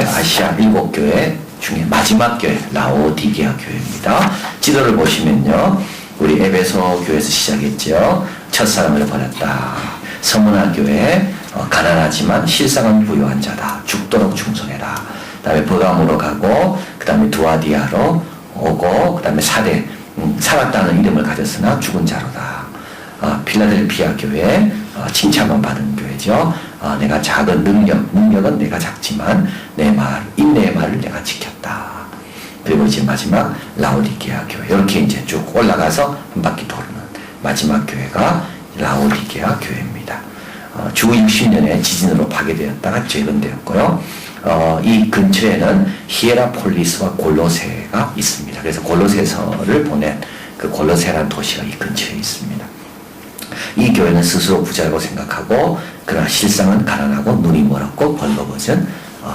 교회, 아시아 7교회 중에 마지막 교회, 라오디게아 교회입니다. 지도를 보시면요, 우리 에베소 교회에서 시작했죠. 첫사랑을 버렸다. 서문화 교회, 가난하지만 실상은 부유한 자다. 죽도록 충성해라. 그 다음에 버가모로 가고, 그 다음에 두아디아로 오고, 그 다음에 사대, 살았다는 이름을 가졌으나 죽은 자로다. 필라델피아 교회, 칭찬만 받은 교회죠. 내가 작은 능력은 내가 작지만 인내의 말을 내가 지켰다. 그리고 이제 마지막 라오디게아 교회, 이렇게 이제 쭉 올라가서 한 바퀴 도르는 마지막 교회가 라오디게아 교회입니다. 주 60년에 지진으로 파괴되었다가 재건되었고요. 이 근처에는 히에라폴리스와 골로새가 있습니다. 그래서 골로새서를 보낸 그 골로새라는 도시가 이 근처에 있습니다. 이 교회는 스스로 부자라고 생각하고, 그러나 실상은 가난하고 눈이 멀었고 벌거벗은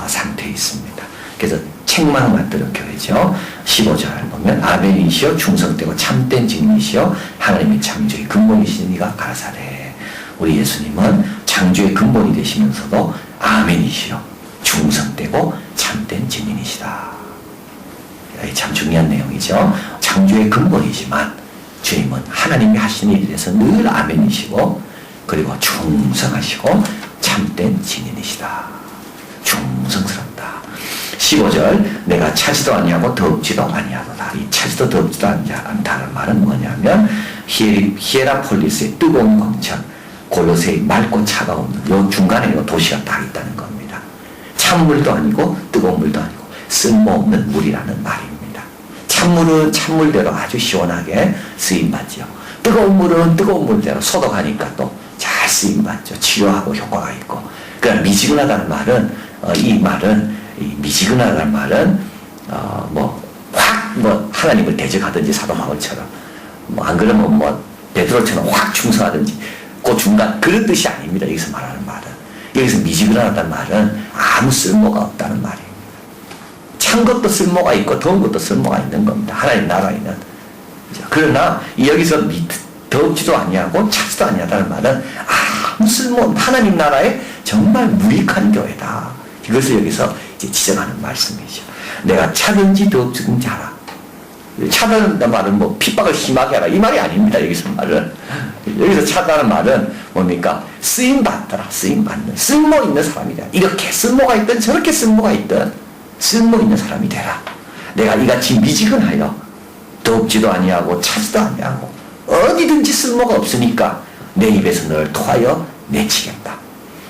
상태에 있습니다. 그래서 책망을 만드는 교회죠. 15절 보면 아멘이시여 충성되고 참된 증인이시여 하나님의 창조의 근본이시니가 가라사대. 우리 예수님은 창조의 근본이 되시면서도 아멘이시여 충성되고 참된 증인이시다. 참 중요한 내용이죠. 창조의 근본이지만 주님은 하나님이 하신 일에 대해서 늘 아멘이시고, 그리고 충성하시고 참된 증인이시다. 충성스럽다. 15절 내가 차지도 아니하고 덥지도 아니하도다. 이 차지도 덥지도 않다는 말은 뭐냐면 히에라폴리스의 뜨거운 광천, 골로새의 맑고 차가운 요 중간에 요 도시가 딱 있다는 겁니다. 찬물도 아니고 뜨거운 물도 아니고 쓸모없는 물이라는 말입니다. 찬물은 찬물대로 아주 시원하게 쓰임받죠. 뜨거운 물은 뜨거운 물대로 소독하니까 또 잘 쓰임받죠. 치료하고 효과가 있고. 그러니까 미지근하다는 말은 미지근하다는 말은 하나님을 대적하든지 사도 바울처럼 안 그러면 베드로처럼 확 충성하든지 그 중간 그런 뜻이 아닙니다. 여기서 말하는 말은. 여기서 미지근하다는 말은 아무 쓸모가 없다는 말이에요. 찬 것도 쓸모가 있고 더운 것도 쓸모가 있는 겁니다. 하나님 나라에는. 그러나 여기서 덥지도 아니하고 차지도 아니하다는 말은 아무 쓸모, 하나님 나라에 정말 무익한 교회다. 이것을 여기서 이제 지적하는 말씀이죠. 내가 차든지 덥든지 하라. 차다는 말은 핍박을 심하게 하라 이 말이 아닙니다. 여기서 말은. 여기서 차다는 말은 뭡니까? 쓰임받더라. 쓰임받는 쓸모 있는 사람이다. 이렇게 쓸모가 있든 저렇게 쓸모가 있든 쓸모 있는 사람이 되라. 내가 이같이 미지근하여 덥지도 아니하고 차지도 아니하고 어디든지 쓸모가 없으니까 내 입에서 널 토하여 내치겠다.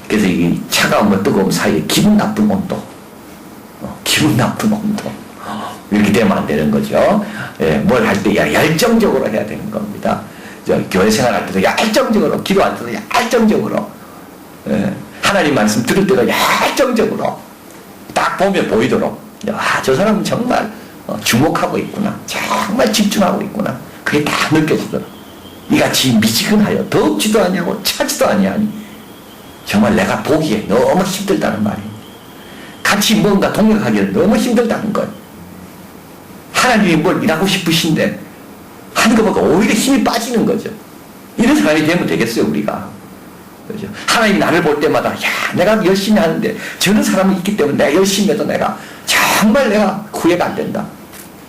그래서 이 차가움과 뜨거움 사이에 기분 나쁜 온도, 이렇게 되면 안 되는 거죠. 뭘 할 때 열정적으로 해야 되는 겁니다. 교회 생활할 때도 열정적으로, 기도할 때도 열정적으로, 하나님 말씀 들을 때도 열정적으로 딱 보면 보이도록, 저 사람은 정말 주목하고 있구나, 정말 집중하고 있구나, 그게 다 느껴지도록. 이같이 미지근하여 덥지도 아니하고 차지도 아니하니 정말 내가 보기에 너무 힘들다는 말이에요. 같이 뭔가 동역하기는 너무 힘들다는 거예요. 하나님이 뭘 일하고 싶으신데 하는 것보다 오히려 힘이 빠지는 거죠. 이런 사람이 되면 되겠어요, 우리가. 그렇죠? 하나님 나를 볼 때마다 내가 열심히 하는데 저런 사람이 있기 때문에 내가 열심히 해도 정말 내가 후회가 안 된다.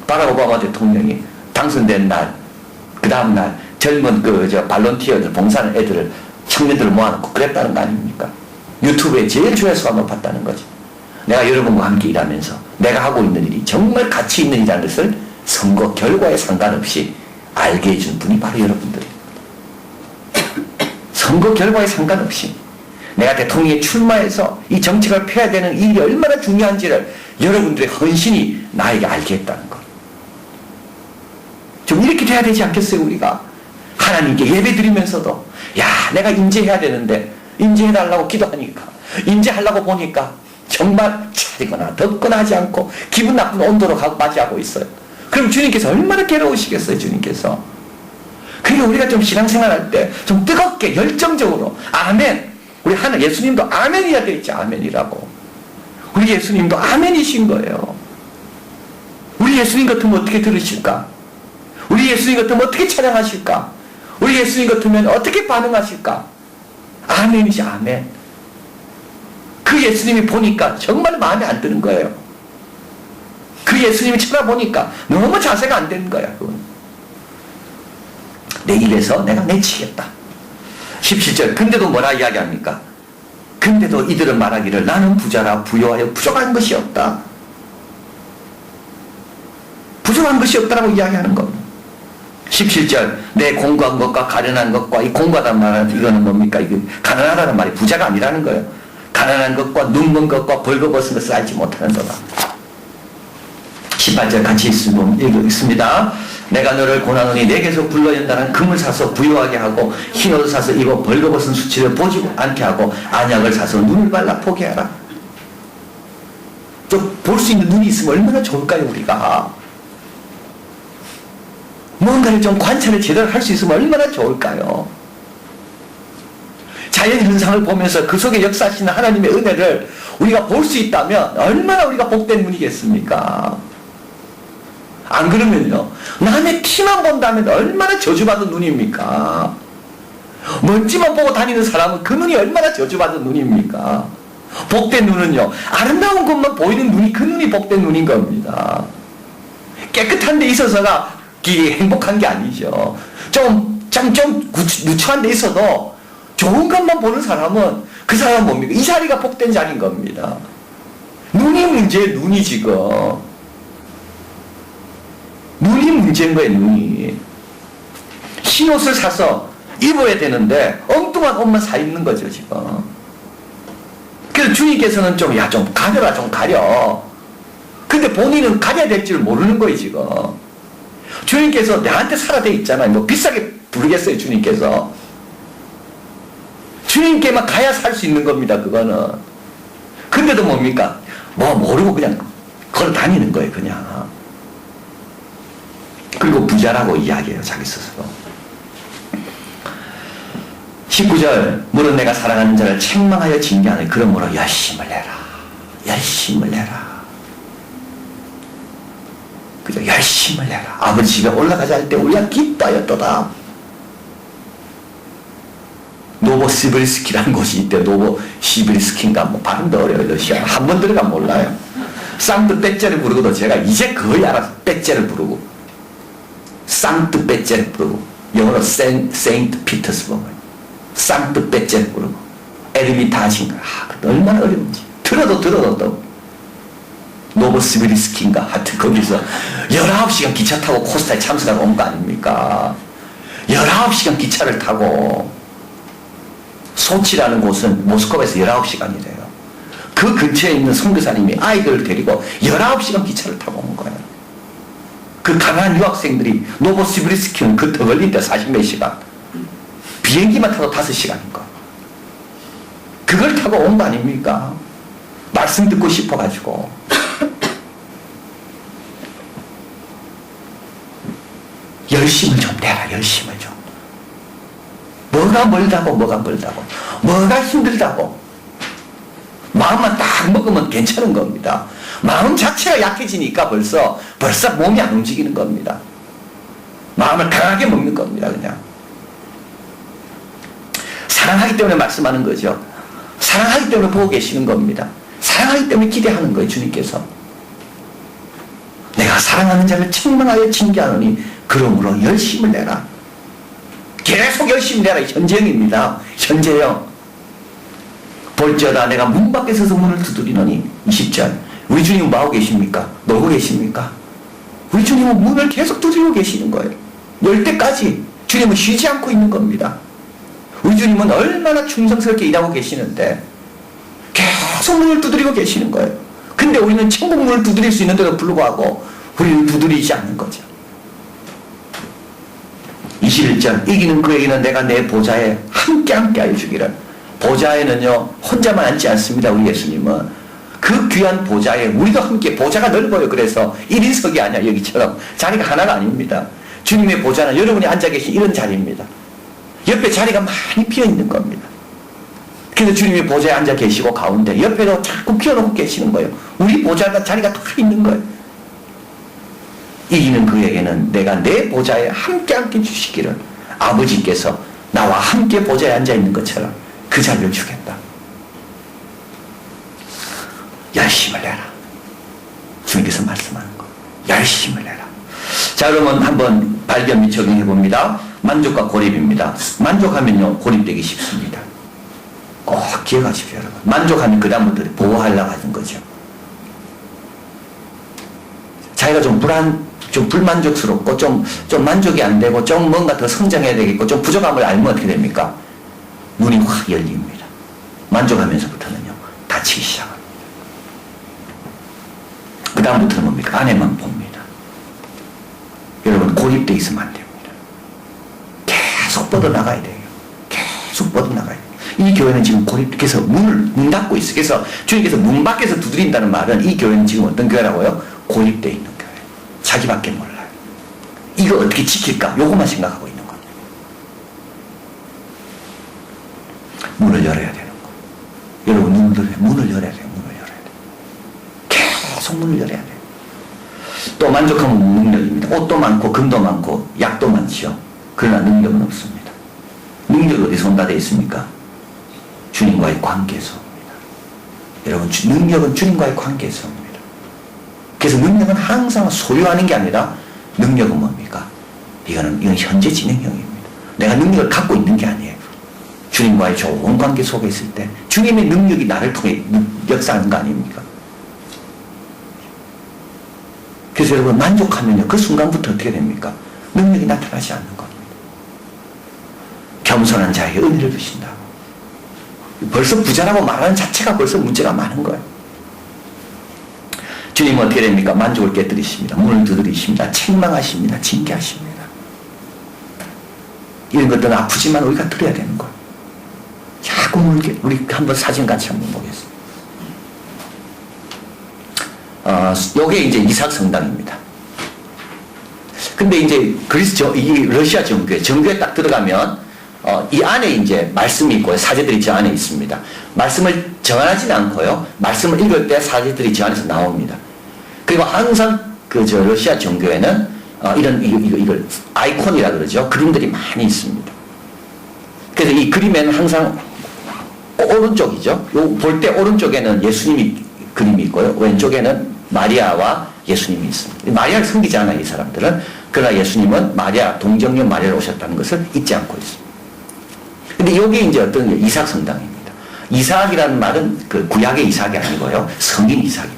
바락 오바마 대통령이 당선된 날, 그 다음 날 젊은 발론티어들, 봉사하는 애들을, 청년들을 모아놓고 그랬다는 거 아닙니까? 유튜브에 제일 조회수가 높았다는 거죠. 내가 여러분과 함께 일하면서 내가 하고 있는 일이 정말 가치 있는 일이라는 것을 선거 결과에 상관없이 알게 해준 분이 바로 여러분들이에요. 선거 결과에 상관없이 내가 대통령에 출마해서 이 정책을 펴야 되는 이 일이 얼마나 중요한지를 여러분들의 헌신이 나에게 알게 했다는 것. 좀 이렇게 돼야 되지 않겠어요, 우리가? 하나님께 예배 드리면서도 내가 인재해야 되는데 인재해달라고 기도하니까, 인재하려고 보니까 정말 차리거나 덥거나 하지 않고 기분 나쁜 온도로 맞이하고 있어요. 그럼 주님께서 얼마나 괴로우시겠어요, 주님께서. 그러니까 우리가 좀 신앙생활 할 때 좀 뜨겁게 열정적으로 아멘. 우리 예수님도 아멘이라 되어 있죠. 아멘이라고. 우리 예수님도 아멘이신 거예요. 우리 예수님 같으면 어떻게 들으실까? 우리 예수님 같으면 어떻게 찬양하실까? 우리 예수님 같으면 어떻게 반응하실까? 아멘이지, 아멘. 그 그 예수님이 보니까 정말 마음에 안 드는 거예요. 그 예수님이 쳐다보니까 너무 자세가 안 되는 거야. 그건. 내 입에서 내가 내치겠다. 17절. 근데도 뭐라 이야기합니까? 근데도 이들은 말하기를 나는 부자라 부요하여 부족한 것이 없다. 부족한 것이 없다라고 이야기하는 겁니다. 17절. 내 공부한 것과 가련한 것과 이 공부하다는 말은 이거는 뭡니까? 이게 가난하다는 말이 부자가 아니라는 거예요. 가난한 것과 눈먼 것과 벌거벗은 것을 알지 못하는 거다. 18절 같이 읽습니다. 내가 너를 고난하노니 내게서 불러연다는 금을 사서 부유하게 하고 흰옷을 사서 입어 벌거벗은 수치를 보지 않게 하고 안약을 사서 눈을 발라 보게 하라. 좀 볼 수 있는 눈이 있으면 얼마나 좋을까요? 우리가 뭔가를 좀 관찰을 제대로 할 수 있으면 얼마나 좋을까요? 자연 현상을 보면서 그 속에 역사하시는 하나님의 은혜를 우리가 볼 수 있다면 얼마나 우리가 복된 눈이겠습니까? 안 그러면요, 남의 티만 본다면 얼마나 저주받은 눈입니까? 먼지만 보고 다니는 사람은 그 눈이 얼마나 저주받은 눈입니까? 복된 눈은요, 아름다운 것만 보이는 눈이 그 눈이 복된 눈인 겁니다. 깨끗한 데 있어서가 행복한 게 아니죠. 좀 누추한 데 있어도 좋은 것만 보는 사람은 그 사람은 뭡니까? 이 자리가 복된 자리인 겁니다. 눈이 문제예요. 눈이 지금. 눈이 문제인 거예요. 눈이. 흰 옷을 사서 입어야 되는데 엉뚱한 옷만 사 입는 거죠. 지금. 그래서 주님께서는 좀 가려라, 좀 가려. 근데 본인은 가려야 될 줄 모르는 거예요. 지금. 주님께서 내한테 사라 돼 있잖아요. 뭐 비싸게 부르겠어요. 주님께서. 주님께만 가야 살 수 있는 겁니다. 그거는. 근데도 뭡니까? 뭐 모르고 그냥 걸어 다니는 거예요. 그냥. 그리고 부자라고 이야기해요. 자기 스스로. 19절. 물은 내가 사랑하는 자를 책망하여 징계하는 그러므로 열심을 내라. 열심을 내라. 그죠? 열심을 내라. 아버지 집에 올라가자 할 때 우리가 기뻐하였도다. 노보시비리스키라는 곳이 있대. 노보시비리스키인가 뭐 발음도 어려워요. 러시아 한 번 들어가면 몰라요. 상트 빼째를 부르고도 제가 이제 거의 알아서 빼째를 부르고 상트 빼째를 부르고 영어로 세인트 피터스버그 상트 빼째를 부르고 에르미타지인가 얼마나 어려운지 들어도 또 노보시비리스키인가 하여튼 거기서 19시간 기차 타고 코스타에 참석하러 온 거 아닙니까? 19시간 기차를 타고 소치라는 곳은 모스크바에서 19시간이래요. 그 근처에 있는 선교사님이 아이들을 데리고 19시간 기차를 타고 온 거예요. 그 가난한 유학생들이 노보시비리스키는 그 더 걸린데 40몇 시간. 비행기만 타도 5시간인 거. 그걸 타고 온 거 아닙니까? 말씀 듣고 싶어가지고. 열심을 좀 내라. 열심을 좀. 뭐가 멀다고 뭐가 힘들다고 마음만 딱 먹으면 괜찮은 겁니다. 마음 자체가 약해지니까 벌써 몸이 안 움직이는 겁니다. 마음을 강하게 먹는 겁니다. 그냥 사랑하기 때문에 말씀하는 거죠. 사랑하기 때문에 보고 계시는 겁니다. 사랑하기 때문에 기대하는 거예요. 주님께서 내가 사랑하는 자를 책망하여 징계하노니 그러므로 열심을 내라. 계속 열심히 내라. 현재형입니다. 현재형. 볼지어다 내가 문 밖에 서서 문을 두드리노니 20절. 우리 주님은 뭐하고 계십니까? 놀고 계십니까? 우리 주님은 문을 계속 두드리고 계시는 거예요. 열 때까지 주님은 쉬지 않고 있는 겁니다. 우리 주님은 얼마나 충성스럽게 일하고 계시는데 계속 문을 두드리고 계시는 거예요. 근데 우리는 천국 문을 두드릴 수 있는데도 불구하고 우리는 두드리지 않는 거죠. 21절. 이기는 그에게는 내가 내 보좌에 함께 하여 주기를. 보좌에는요 혼자만 앉지 않습니다. 우리 예수님은 그 귀한 보좌에 우리도 함께. 보좌가 넓어요. 그래서 1인석이 아니야. 여기처럼 자리가 하나가 아닙니다. 주님의 보좌는 여러분이 앉아 계신 이런 자리입니다. 옆에 자리가 많이 비어있는 겁니다. 그래서 주님의 보좌에 앉아 계시고 가운데 옆에도 자꾸 비워놓고 계시는 거예요. 우리 보좌가 자리가 다 있는 거예요. 이기는 그에게는 내가 내 보좌에 함께 주시기를. 아버지께서 나와 함께 보좌에 앉아있는 것처럼 그 자리를 주겠다. 열심을 내라. 주님께서 말씀하는 거. 열심을 내라. 자, 그러면 한번 발견 및 적용해 봅니다. 만족과 고립입니다. 만족하면요, 고립되기 쉽습니다. 꼭 기억하십시오, 여러분. 만족하면 그다음부터 보호하려고 하는 거죠. 자기가 좀 불만족스럽고, 좀 만족이 안 되고, 좀 뭔가 더 성장해야 되겠고, 좀 부족함을 알면 어떻게 됩니까? 눈이 확 열립니다. 만족하면서부터는요, 닫히기 시작합니다. 그다음부터는 뭡니까? 안에만 봅니다. 여러분, 고립되어 있으면 안 됩니다. 계속 뻗어나가야 돼요. 계속 뻗어나가야 돼요. 이 교회는 지금 고립해서 문 닫고 있어요. 그래서 주님께서 문 밖에서 두드린다는 말은 이 교회는 지금 어떤 교회라고요? 고립되어 있는 교회. 자기밖에 몰라요. 이거 어떻게 지킬까? 요것만 생각하고 있는 겁니다. 문을 열어야 되는 거. 여러분, 문을 열어야 돼요. 문을 열어야 돼요. 계속 문을 열어야 돼요. 또 만족하면 능력입니다. 옷도 많고 금도 많고 약도 많지요. 그러나 능력은 없습니다. 능력이 어디서 온다 되어 있습니까? 주님과의 관계에서 옵니다. 여러분, 능력은 주님과의 관계에서 옵니다. 그래서 능력은 항상 소유하는 게 아니라 능력은 뭡니까? 이건 현재 진행형입니다. 내가 능력을 갖고 있는 게 아니에요. 주님과의 좋은 관계 속에 있을 때 주님의 능력이 나를 통해 역사하는 거 아닙니까? 그래서 여러분, 만족하면요, 그 순간부터 어떻게 됩니까? 능력이 나타나지 않는 겁니다. 겸손한 자에게 은혜를 주신다고. 벌써 부자라고 말하는 자체가 벌써 문제가 많은 거예요. 주님은 어떻게 됩니까? 만족을 깨뜨리십니다. 문을 두드리십니다. 책망하십니다. 징계하십니다. 이런 것들은 아프지만 우리가 들어야 되는 거예요. 자꾸 우리 한번 사진 같이 한번 보겠습니다. 요게 이제 이삭 성당입니다. 근데 이제 이 러시아 정교에 딱 들어가면 이 안에 이제 말씀이 있고요. 사제들이 저 안에 있습니다. 말씀을 정하지는 않고요. 말씀을 읽을 때 사제들이 저 안에서 나옵니다. 그리고 항상 저 러시아 정교에는 이걸 아이콘이라 그러죠. 그림들이 많이 있습니다. 그래서 이 그림에는 항상 오른쪽이죠. 볼 때 오른쪽에는 예수님이 그림이 있고요. 왼쪽에는 마리아와 예수님이 있습니다. 마리아를 섬기지 않아요, 이 사람들은. 그러나 예수님은 동정녀 마리아로 오셨다는 것을 잊지 않고 있습니다. 근데 여기 이제 어떤 이삭 성당입니다. 이삭이라는 말은 그 구약의 이삭이 아니고요. 성인 이삭입니다.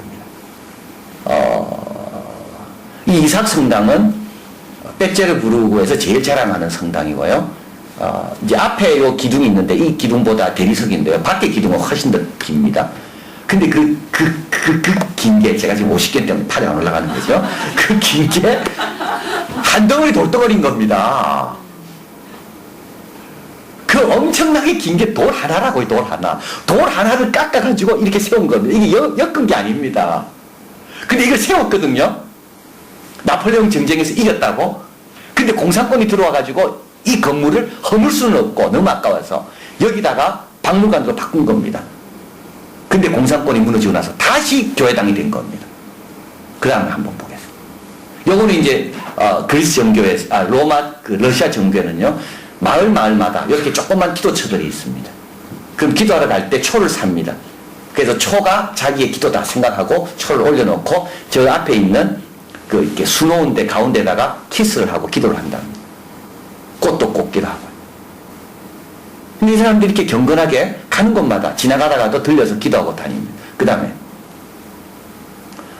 이 이삭 성당은 벳제르부르크에서 제일 자랑하는 성당이고요. 이제 앞에 요 기둥이 있는데 이 기둥보다 대리석인데요. 밖에 기둥은 훨씬 더 깁니다. 근데 그 긴 게 제가 지금 50개 때문에 팔이 안 올라가는 거죠. 그 긴 게 한 덩어리 돌덩어리인 겁니다. 그 엄청나게 긴 게 돌 하나라고요, 돌 하나. 돌 하나를 깎아가지고 이렇게 세운 겁니다. 이게 엮은 게 아닙니다. 근데 이걸 세웠거든요. 나폴레옹 전쟁에서 이겼다고. 근데 공산권이 들어와가지고 이 건물을 허물 수는 없고 너무 아까워서 여기다가 박물관으로 바꾼 겁니다. 근데 공산권이 무너지고 나서 다시 교회당이 된 겁니다. 그 다음에 한번 보겠습니다. 요거는 이제 그리스 정교회, 러시아 정교회는요, 마을마다 이렇게 조그만 기도처들이 있습니다. 그럼 기도하러 갈 때 초를 삽니다. 그래서 초가 자기의 기도다 생각하고 초를 올려놓고 저 앞에 있는 이렇게 수놓은 데 가운데다가 키스를 하고 기도를 한답니다. 꽃도 꽂기도 하고. 근데 이 사람들이 이렇게 경건하게 가는 곳마다 지나가다가도 들려서 기도하고 다닙니다. 그 다음에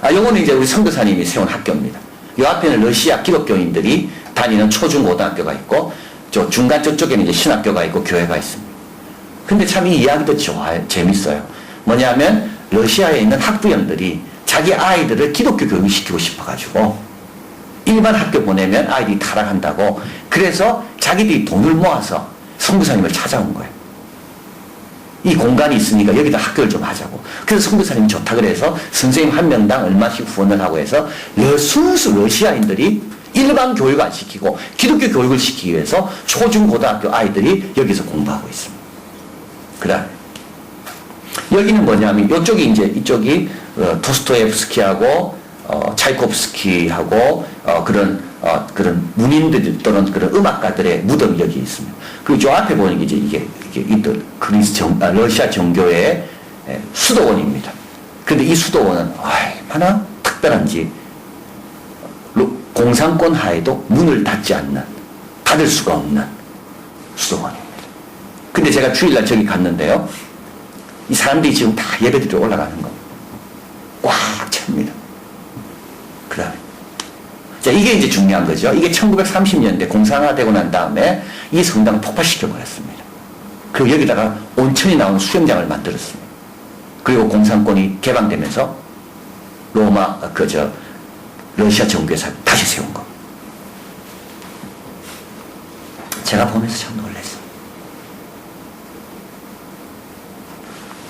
요거는 이제 우리 선교사님이 세운 학교입니다. 이 앞에는 러시아 기독교인들이 다니는 초중고등학교가 있고 저 중간 저쪽에는 이제 신학교가 있고 교회가 있습니다. 근데 참 이 이야기도 좋아요. 재밌어요. 뭐냐면 러시아에 있는 학부형들이 자기 아이들을 기독교 교육을 시키고 싶어가지고 일반 학교 보내면 아이들이 타락한다고 그래서 자기들이 돈을 모아서 선교사님을 찾아온 거예요. 이 공간이 있으니까 여기다 학교를 좀 하자고. 그래서 선교사님이 좋다 그래서 선생님 한 명당 얼마씩 후원을 하고 해서 순수 러시아인들이 일반 교육을 안 시키고 기독교 교육을 시키기 위해서 초중고등학교 아이들이 여기서 공부하고 있습니다. 그 다음에 여기는 뭐냐면 이쪽이 토스토옙스키하고 차이코프스키하고 그런 문인들 또는 그런 음악가들의 무덤이 여기 있습니다. 그리고 저 앞에 보는 게 이게 러시아 정교회의 수도원입니다. 근데 이 수도원은 얼마나 특별한지 공산권 하에도 문을 닫지 않는, 닫을 수가 없는 수도원입니다. 근데 제가 주일날 저기 갔는데요. 이 사람들이 지금 다 예배드리러 올라가는 거. 꽉 찹니다. 그 다음에. 자, 이게 이제 중요한 거죠. 이게 1930년대 공산화되고 난 다음에 이 성당을 폭파시켜버렸습니다. 그리고 여기다가 온천이 나오는 수영장을 만들었습니다. 그리고 공산권이 개방되면서 러시아 정교회사 다시 세운 거. 제가 보면서 참 놀랐어요.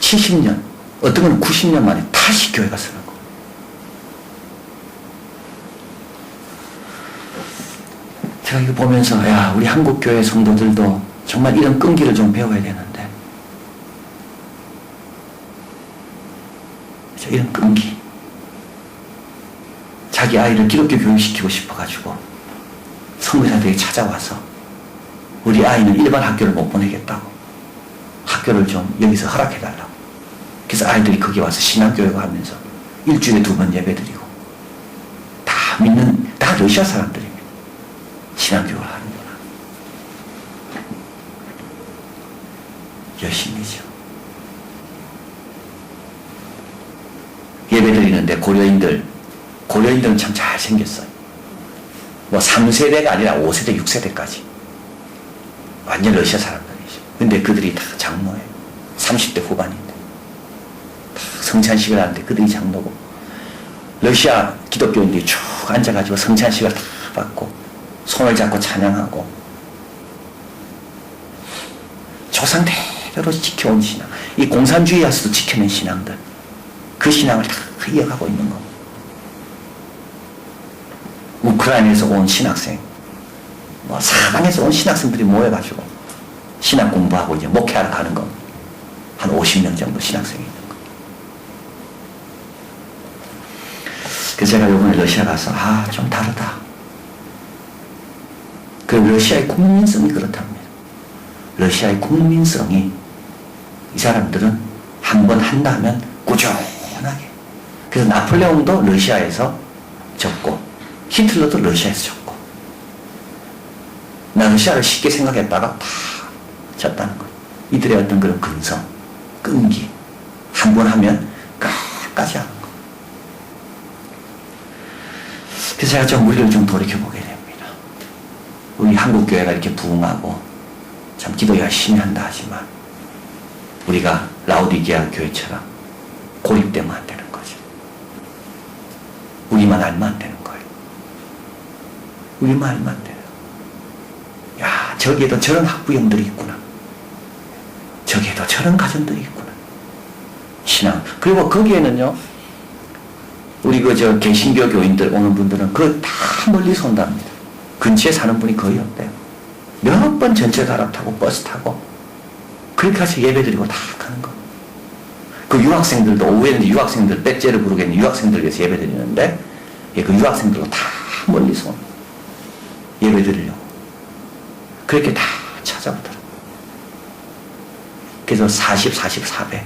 70년, 어떤 건 90년 만에 다시 교회가 서는 거. 제가 이거 보면서, 야, 우리 한국교회 성도들도 정말 이런 끈기를 좀 배워야 되는데. 이런 끈기. 자기 아이를 기독교 교육시키고 싶어가지고 선교사들이 찾아와서 우리 아이는 일반 학교를 못 보내겠다고 학교를 좀 여기서 허락해달라고. 그래서 아이들이 거기 와서 신앙교육을 하면서 일주일에 2번 예배드리고 다 러시아 사람들입니다. 신앙교육을 하는구나. 열심히죠. 예배드리는데 고려인들은 참 잘생겼어요. 뭐 3세대가 아니라 5세대, 6세대까지. 완전 러시아 사람들이죠. 근데 그들이 다 장로예요. 30대 후반인데. 다 성찬식을 하는데 그들이 장로고. 러시아 기독교인들이 쭉 앉아가지고 성찬식을 다 받고, 손을 잡고 찬양하고. 조상대대로 지켜온 신앙. 이 공산주의에서도 지켜낸 신앙들. 그 신앙을 다 이어가고 있는 겁니다. 우크라이나에서 온 신학생, 사방에서 온 신학생들이 모여가지고 신학 공부하고 이제 목회하러 가는 거. 한 50명 정도 신학생이 있는 거. 그래서 제가 이번에 러시아 가서, 좀 다르다. 그 러시아의 국민성이 그렇답니다. 러시아의 국민성이, 이 사람들은 한번 한다 하면 꾸준하게. 그래서 나폴레옹도 러시아에서 졌고, 히틀러도 러시아에서 졌고, 나 러시아를 쉽게 생각했다가 다 졌다는 거예요. 이들의 어떤 그런 근성, 끈기, 한 번 하면 끝까지 하는 거. 그래서 제가 좀 우리를 좀 돌이켜보게 됩니다. 우리 한국교회가 이렇게 부흥하고 참 기도 열심히 한다 하지만 우리가 라오디게아 교회처럼 고립되면 안 되는 거죠. 우리만 알면 안 되는 거예요. 우리만 알면 안 돼요. 야, 저기에도 저런 학부형들이 있구나. 저기에도 저런 가정들이 있구나. 신앙. 그리고 거기에는요, 우리 개신교 교인들 오는 분들은 다 멀리서 온답니다. 근처에 사는 분이 거의 없대요. 몇 번 전철 갈아타고 버스 타고 그렇게 가서 예배드리고 다 가는 거. 그 유학생들도 오후에는 유학생들 백제를 부르겠는 유학생들 위해서 예배드리는데, 그 유학생들도 다 멀리서 옵니다. 예배드리려고. 그렇게 다 찾아오더라고요. 그래서 40, 44배.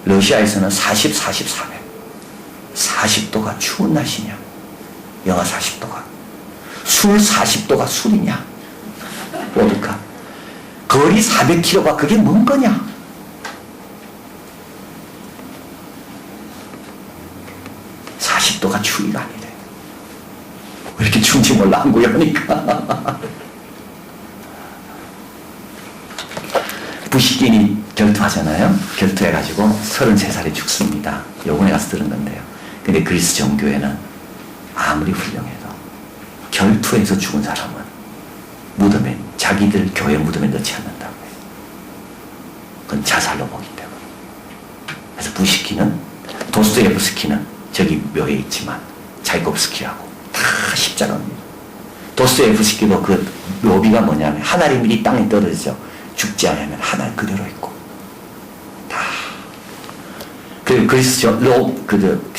러시아에서는 40, 44배. 40도가 추운 날씨냐? 영하 40도가. 술 40도가 술이냐? 모두가. 거리 400km가 그게 뭔 거냐? 가 추위가 아니래. 왜 이렇게 추운지 몰라, 한국에 오니까. 부식인이 결투하잖아요. 결투해가지고 33살에 죽습니다. 요번에 가서 들은 건데요. 근데 그리스 정교회는 아무리 훌륭해도 결투에서 죽은 사람은 무덤에, 자기들 교회 무덤에 넣지 않는다고 해요. 그건 자살로 보기 때문에. 그래서 부식인은, 도스토옙스키는 저기 묘에 있지만 차이콥스키하고 다 십자가입니다. 도스토옙스키도 그 묘비가 뭐냐면 하나의 밀이 땅에 떨어지죠. 죽지 않으면 하나 그대로 있고 다. 그리스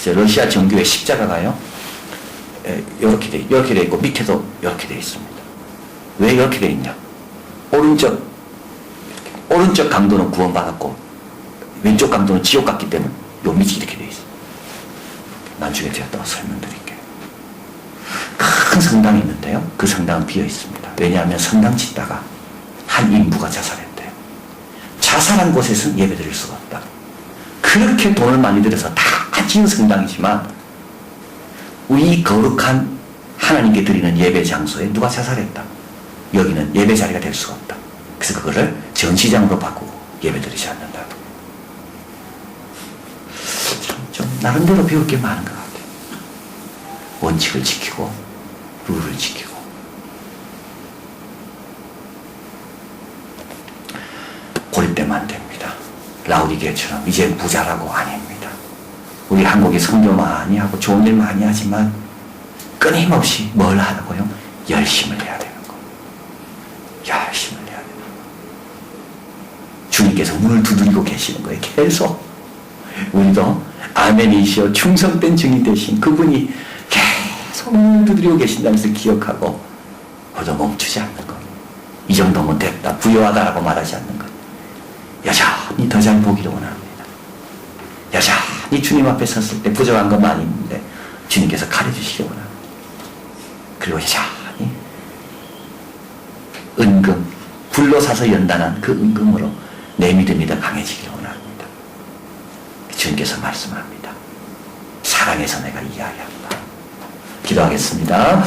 러시아 정교회 십자가가요, 이렇게 돼 있고 밑에도 이렇게 돼 있습니다. 왜 이렇게 돼 있냐? 오른쪽 강도는 구원받았고 왼쪽 강도는 지옥 갔기 때문에 요 밑이 이렇게 돼 있어요. 나중에 제가 또 설명드릴게요. 큰 성당이 있는데요. 그 성당은 비어 있습니다. 왜냐하면 성당 짓다가 한 인부가 자살했대요. 자살한 곳에서는 예배 드릴 수가 없다. 그렇게 돈을 많이 들여서 다 지은 성당이지만 이 거룩한 하나님께 드리는 예배 장소에 누가 자살했다. 여기는 예배 자리가 될 수가 없다. 그래서 그거를 전시장으로 바꾸고 예배 드리지 않는다. 좀 나름대로 배울 게 많은 것 같아요. 원칙을 지키고 룰을 지키고. 고립되면 안 됩니다. 라오디게처럼 이제 부자라고 아닙니다. 우리 한국이 선교 많이 하고 좋은 일 많이 하지만 끊임없이 뭘 하라고요? 열심을 해야 되는 거예요. 열심을 해야 되는 거예요. 주님께서 문을 두드리고 계시는 거예요. 계속. 우리도 아멘이시오 충성된 증인 되신 그분이 계속 문을 두드리고 계신다면서 기억하고 우리도 멈추지 않는 거예요. 이 정도면 됐다, 부유하다라고 말하지 않는 거예요. 여전히 더 잘 보기를 원합니다. 여전히 주님 앞에 섰을 때 부족한 것 많이 있는데 주님께서 가르쳐주시기 원합니다. 그리고 여전히 은금, 불로 사서 연단한 그 은금으로 내 믿음이 더 강해지기를 원합니다. 주님께서 말씀합니다. 사랑해서 내가 이야기한다. 기도하겠습니다.